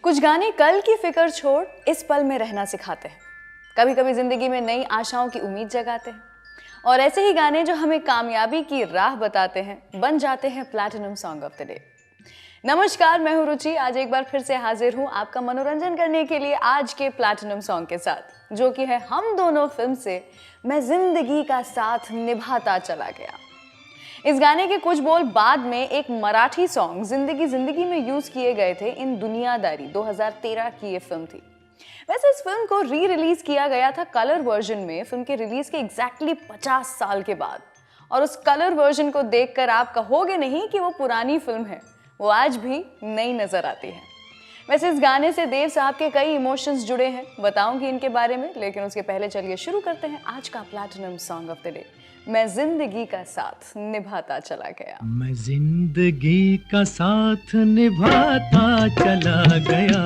कुछ गाने कल की फिक्र छोड़ इस पल में रहना सिखाते हैं। कभी कभी जिंदगी में नई आशाओं की उम्मीद जगाते हैं और ऐसे ही गाने जो हमें कामयाबी की राह बताते हैं बन जाते हैं platinum song of the day. नमस्कार, मैं हूं रुचि। आज एक बार फिर से हाजिर हूं आपका मनोरंजन करने के लिए आज के प्लैटिनम सॉन्ग के साथ, जो कि है हम दोनों फिल्म से मैं जिंदगी का साथ निभाता चला गया। इस गाने के कुछ बोल बाद में एक मराठी सॉन्ग जिंदगी जिंदगी में यूज किए गए थे। इन दुनियादारी 2013 की ये फिल्म थी। वैसे इस फिल्म को री रिलीज किया गया था कलर वर्जन में फिल्म के रिलीज के एग्जैक्टली 50 साल के बाद, और उस कलर वर्जन को देखकर आप कहोगे नहीं कि वो पुरानी फिल्म है, वो आज भी नई नजर आती है। वैसे इस गाने से देव साहब के कई इमोशंस जुड़े हैं, बताऊंगी इनके बारे में, लेकिन उसके पहले चलिए शुरू करते हैं आज का platinum song of the day. मैं जिंदगी का साथ निभाता चला गया। मैं जिंदगी का साथ निभाता चला गया,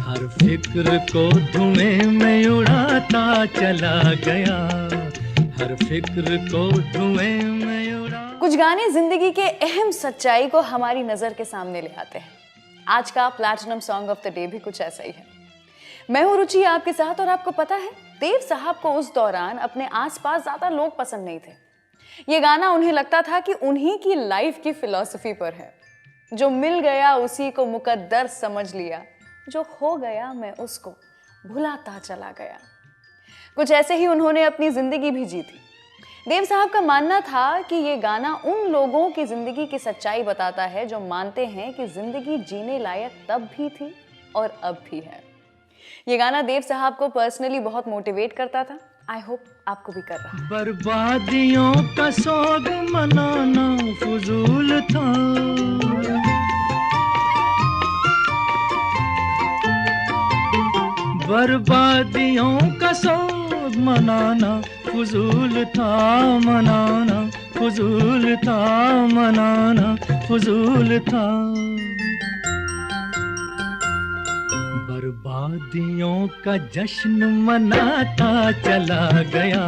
हर फिक्र को धुएं में उड़ाता चला गया, हर फिक्र को धुएं में उड़ा। कुछ गाने जिंदगी के अहम सच्चाई को हमारी नजर के सामने ले आते हैं। आज का platinum song of the day भी कुछ ऐसा ही है। मैं हूं रुचि आपके साथ, और आपको पता है देव साहब को उस दौरान अपने आसपास ज्यादा लोग पसंद नहीं थे। ये गाना उन्हें लगता था कि उन्हीं की लाइफ की फिलॉसफी पर है। जो मिल गया उसी को मुकद्दर समझ लिया, जो खो गया मैं उसको भुलाता चला गया। कुछ ऐसे ही उन्होंने अपनी जिंदगी भी जी थी। देव साहब का मानना था कि ये गाना उन लोगों की जिंदगी की सच्चाई बताता है जो मानते हैं कि जिंदगी जीने लायक तब भी थी और अब भी है। ये गाना देव साहब को पर्सनली बहुत मोटिवेट करता था। आई होप आपको भी कर रहा है। बर्बादियों का सोग मनाना फजूल था, बर्बादियों का सोग मनाना फजूल था, मनाना फजूल था, मनाना फजूल था। बर्बादियों का जश्न मनाता चला गया,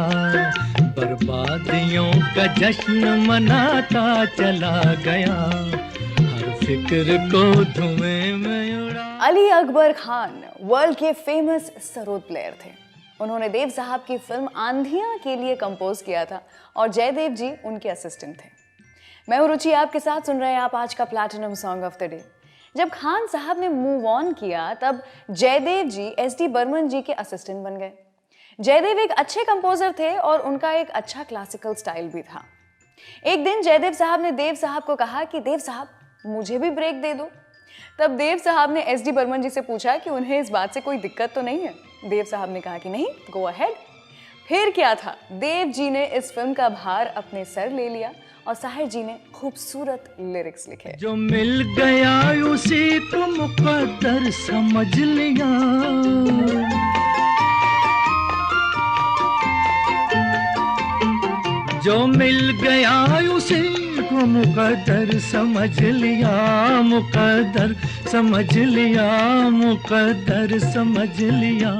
बर्बादियों का जश्न मनाता चला गया, हर फिक्र को धुएं में उड़ा। अली अकबर खान वर्ल्ड के फेमस सरोद प्लेयर थे। उन्होंने देव साहब की फिल्म आंधियां के लिए कंपोज किया था और जयदेव जी उनके असिस्टेंट थे। मैं हूं रुचि, आपके साथ सुन रहे हैं आप आज का platinum song of the day. जब खान साहब ने मूव ऑन किया तब जयदेव जी एसडी बर्मन जी के असिस्टेंट बन गए। जयदेव एक अच्छे कंपोजर थे और उनका एक अच्छा क्लासिकल स्टाइल भी था। एक दिन जयदेव साहब ने देव साहब को कहा कि देव साहब मुझे भी ब्रेक दे दो। तब देव साहब ने एसडी बर्मन जी से पूछा कि उन्हें इस बात से कोई दिक्कत तो नहीं है। देव साहब ने कहा कि नहीं, गो अहेड। फिर क्या था, देव जी ने इस फिल्म का भार अपने सर ले लिया और साहिर जी ने खूबसूरत लिरिक्स लिखे। जो मिल गया उसी को मुकद्दर समझ लिया, जो मिल गया उसी को मुकद्दर समझ लिया, मुकद्दर समझ लिया, मुकद्दर समझ लिया।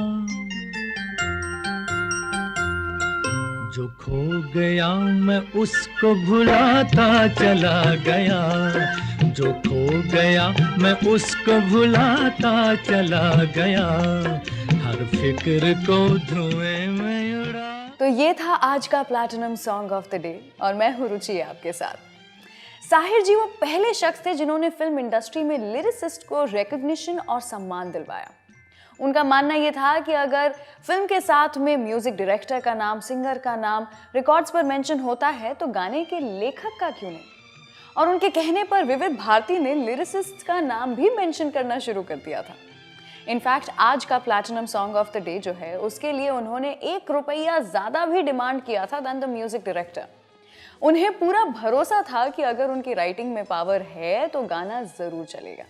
जो खो गया मैं उसको भुलाता चला गया, जो खो गया मैं उसको भुलाता चला गया, हर फिक्र को धुएं में उड़ा। तो ये था आज का platinum song of the day, और मैं हूं रुचि आपके साथ। साहिर जी वो पहले शख्स थे जिन्होंने फिल्म इंडस्ट्री में लिरिसिस्ट को रिकॉग्निशन और सम्मान दिलवाया। उनका मानना यह था कि अगर फिल्म के साथ में म्यूजिक डायरेक्टर का नाम, सिंगर का नाम रिकॉर्ड्स पर मेंशन होता है तो गाने के लेखक का क्यों नहीं। और उनके कहने पर विविध भारती ने लिरिसिस्ट का नाम भी मेंशन करना शुरू कर दिया था। इनफैक्ट आज का platinum song of the day जो है उसके लिए उन्होंने ₹1 ज्यादा भी डिमांड किया था देन द म्यूजिक डायरेक्टर। उन्हें पूरा भरोसा था कि अगर उनकी राइटिंग में पावर है तो गाना जरूर चलेगा।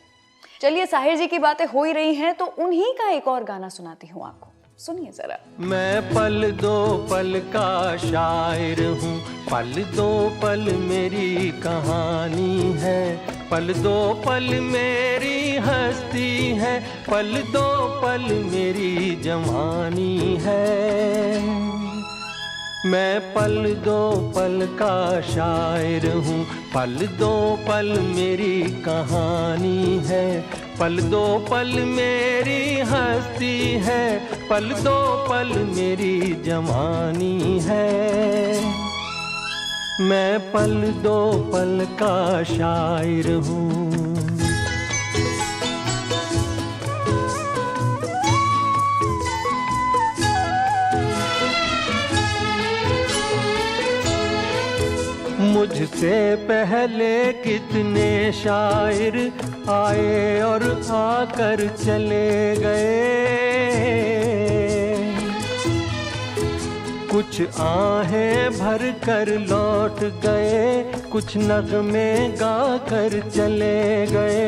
चलिए, साहिर जी की बातें हो ही रही हैं तो उन्हीं का एक और गाना सुनाती हूँ आपको, सुनिए जरा। मैं पल दो पल का शायर हूँ, पल दो पल मेरी कहानी है, पल दो पल मेरी हस्ती है, पल दो पल मेरी जवानी है। मैं पल दो पल का शायर हूँ, पल दो पल मेरी कहानी है, पल दो पल मेरी हस्ती है, पल दो पल मेरी जवानी है। मैं पल दो पल का शायर हूँ। मुझसे पहले कितने शायर आए और आकर चले गए, कुछ आहें भर कर लौट गए, कुछ नगमे गा कर चले गए।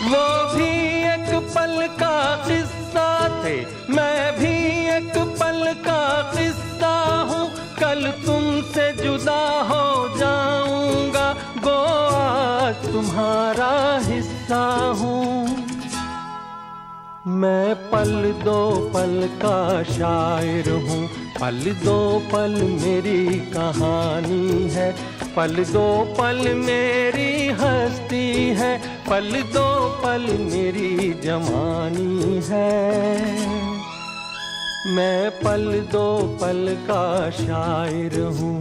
वो भी एक पल का किस्सा थे, मैं भी एक पल का किस्सा हूँ, कल तुमसे जुदा हो जाऊंगा, गो आज तुम्हारा हिस्सा हूँ। मैं पल दो पल का शायर हूँ, पल दो पल मेरी कहानी है, पल दो पल मेरी हस्ती है, पल दो पल मेरी जवानी है। मैं पल दो पल का शायर हूँ।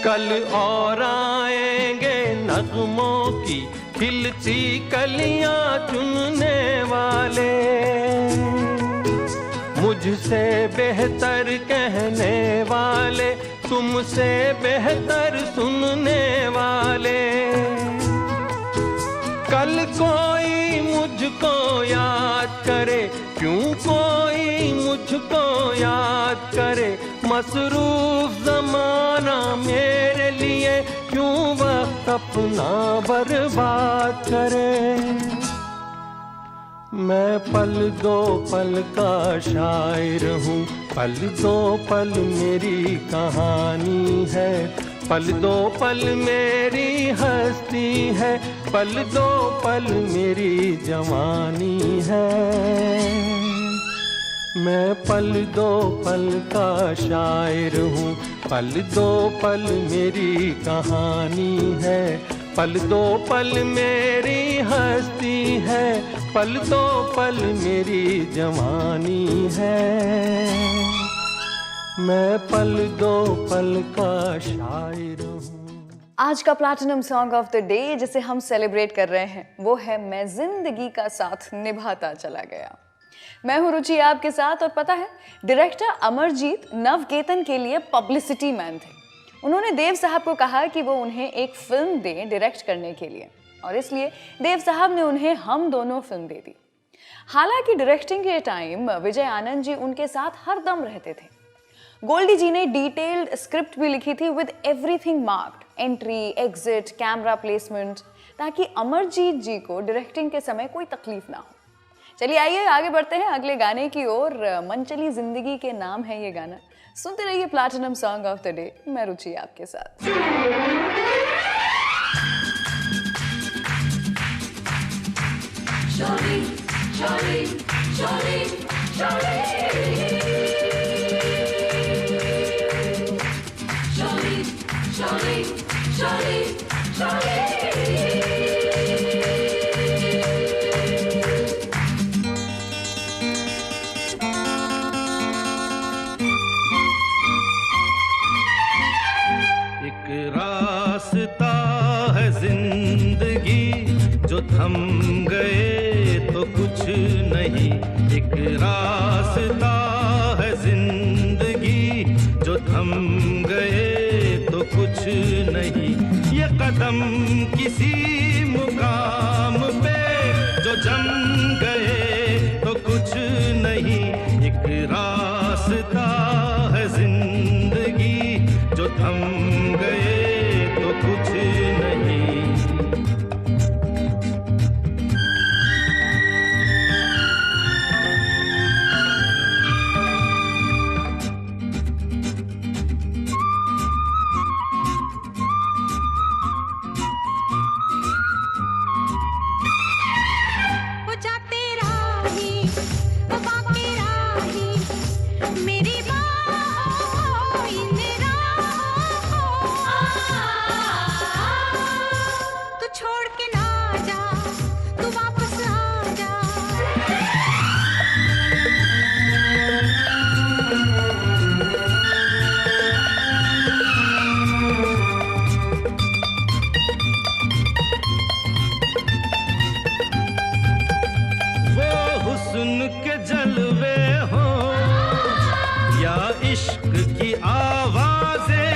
कल और आएंगे नगमों की खिलती कलियां चुनने वाले, मुझसे बेहतर कहने वाले, तुमसे बेहतर सुनने वाले। कल कोई मुझको याद करे, क्यों कोई मुझको याद करे, मसरूफ ज़माना मेरे लिए क्यों वक्त अपना बर्बाद करे। मैं पल दो पल का शायर हूँ, पल दो पल मेरी कहानी है, पल दो पल मेरी हस्ती है, पल दो पल मेरी जवानी है। मैं पल दो पल का शायर हूँ, पल दो पल मेरी कहानी है, पल दो पल मेरी हस्ती है, पल दो पल मेरी जवानी है। मैं पल दो पल का शायर हूँ। आज का platinum song of the day जिसे हम सेलिब्रेट कर रहे हैं वो है मैं जिंदगी का साथ निभाता चला गया। मैं हूं रुचि आपके साथ और पता है डायरेक्टर अमरजीत नवकेतन के लिए पब्लिसिटी मैन थे। उन्होंने देव साहब को कहा कि वो उन्हें एक फिल्म दें डायरेक्ट करने के लिए और इसलिए देव साहब ने उन्हें हम दोनों फिल्म दे दी। हालांकि डायरेक्टिंग के टाइम विजय आनंद जी उनके साथ हरदम रहते थे। गोल्डी जी ने डिटेल्ड स्क्रिप्ट भी लिखी थी with everything marked, entry, exit, camera placement, ताकि अमरजीत जी को डायरेक्टिंग के समय कोई तकलीफ ना हो। चलिए आइए आगे बढ़ते हैं अगले गाने की ओर। मनचली जिंदगी के नाम है ये गाना। सुनते रहिए platinum song of the day. मैं रुचि आपके साथ। Jolly, jolly, jolly, jolly. Jolly, jolly, jolly, jolly. एक रास्ता है जिंदगी जो थम गए तो कुछ नहीं, एक रास्ता है जिंदगी जो थम गए तो कुछ नहीं, ये कदम किसी मुकाम पे जो जम गए तो कुछ नहीं, एक रास्ता है जिंदगी जो थम गए तो कुछ नहीं। की आवाजें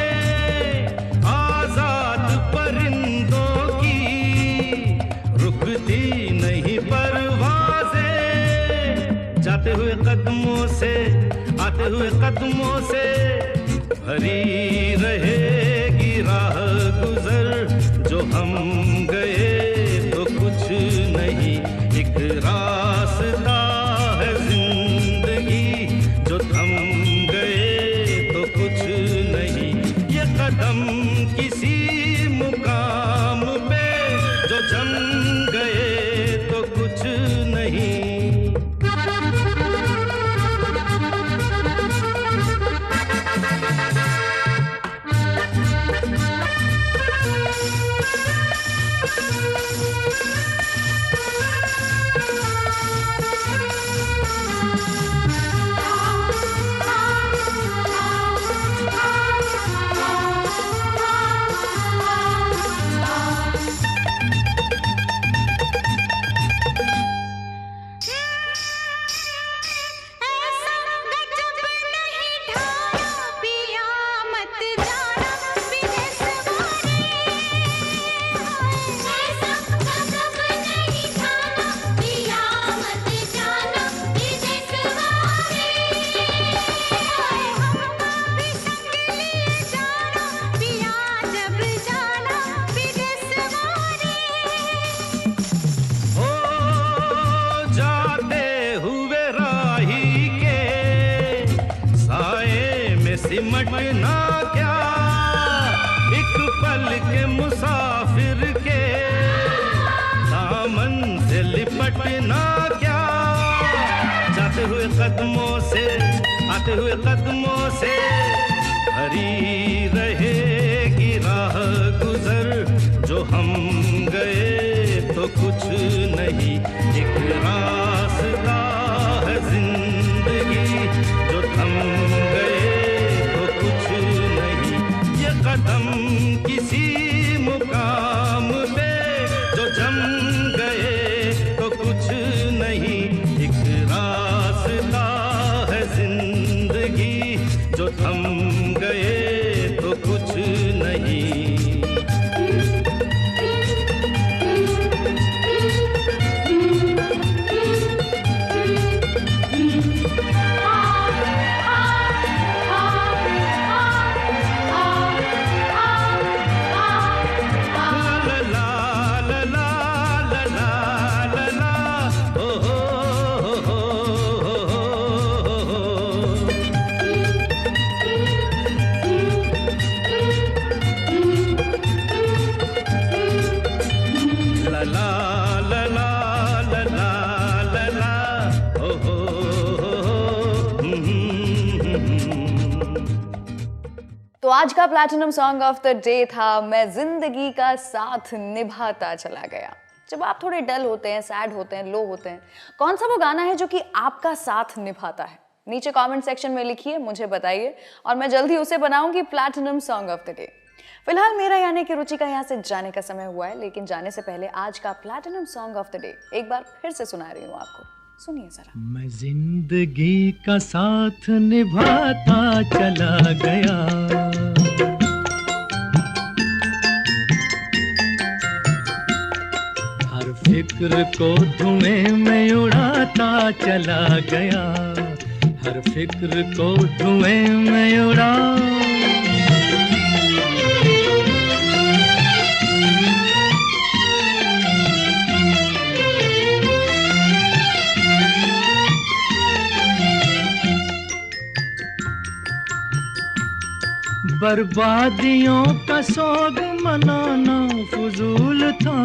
आजाद परिंदों की रुकती नहीं परवाजें। जाते हुए कदमों से आते हुए कदमों से भरी रहेगी राह गुजर। जो हम गए तो कुछ नहीं, एक रास्ता है जिंदगी। जो थम गए तो कुछ नहीं, ये कदम किसी मुकाम पे। जो जम गए तो कुछ नहीं। सिमटना क्या एक पल के मुसाफिर के दामन से लिपटना क्या। जाते हुए कदमों से आते हुए कदमों से भरी रहेगी राह गुजर। जो हम गए तो कुछ नहीं, एक रास्ता है जिंदगी। जो थम गए कदम किसी मुकाम पे। जो जम गए तो कुछ नहीं, एक रास्ता है जिंदगी। जो थम गए तो कुछ नहीं। तो आज का platinum song of the day था मैं जिंदगी का साथ निभाता चला गया। जब आप थोड़े डल होते हैं, सैड होते हैं, लो होते हैं, कौन सा वो गाना है जो कि आपका साथ निभाता है? नीचे कमेंट सेक्शन में लिखिए, मुझे बताइए और मैं जल्दी उसे बनाऊंगी platinum song of the day. फिलहाल मेरा यानी कि रुचि का यहाँ से जाने का समय हुआ है, लेकिन जाने से पहले आज का platinum song of the day एक बार फिर से सुना रही हूँ आपको, सुनिए जरा। मैं जिंदगी का साथ निभाता चला गया, हर फिक्र को धुएं में उड़ाता चला गया, हर फिक्र को धुएं में उड़ा। बर्बादियों का सोग मनाना फजूल था,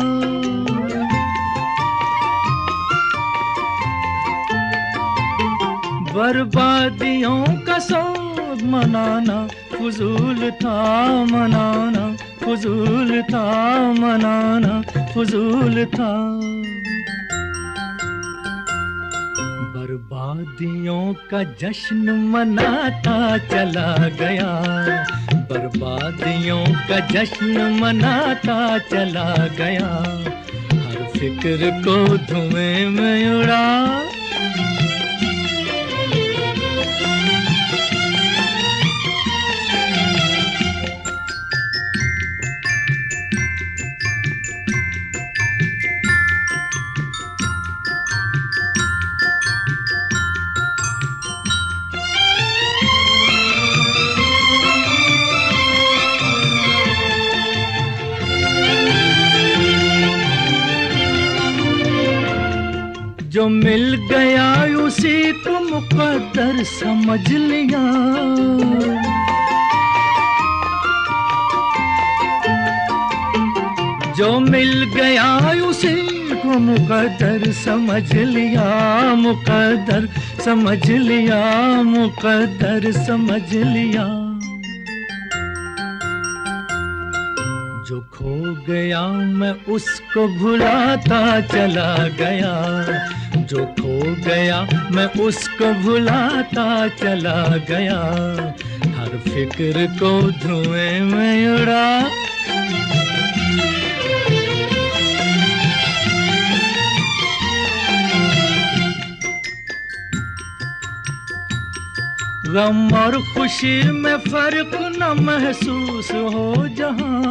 बर्बादियों का सोग मनाना फजूल था, मनाना फजूल था, मनाना फजूल था। बर्बादियों का जश्न मनाता चला गया, बर्बादियों का जश्न मनाता चला गया, हर फिक्र को धुएं में उड़ा। जो मिल गया उसी को मुकद्दर समझ लिया। जो मिल गया उसी को मुकद्दर समझ लिया, मुकद्दर समझ लिया, मुकद्दर समझ लिया। जो खो गया मैं उसको भुलाता चला गया, जो खो गया मैं उसको भुलाता चला गया। हर फिक्र को धुएं में उड़ा, गम और खुशी में फर्क न महसूस हो जहां।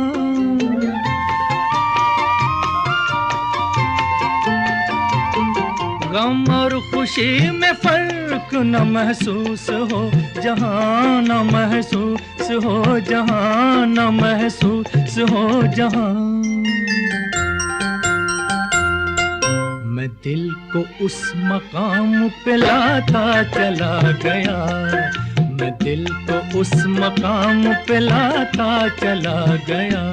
गम और खुशी में फर्क न महसूस हो जहां, न महसूस हो जहां, न महसूस हो जहां। मैं दिल को उस मकाम पे लाता चला गया, मैं दिल को उस मकाम पे लाता चला गया।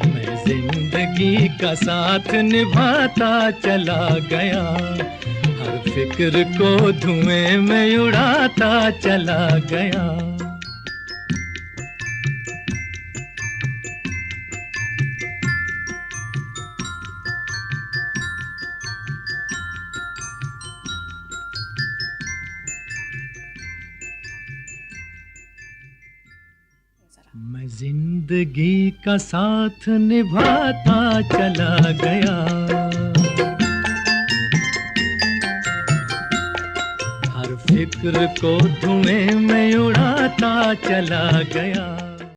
मैं जिंदगी का साथ निभाता चला गया, हर फिक्र को धुएं में उड़ाता चला गया। मैं जिंदगी का साथ निभाता चला गया, हर फिक्र को धुएं में उड़ाता चला गया।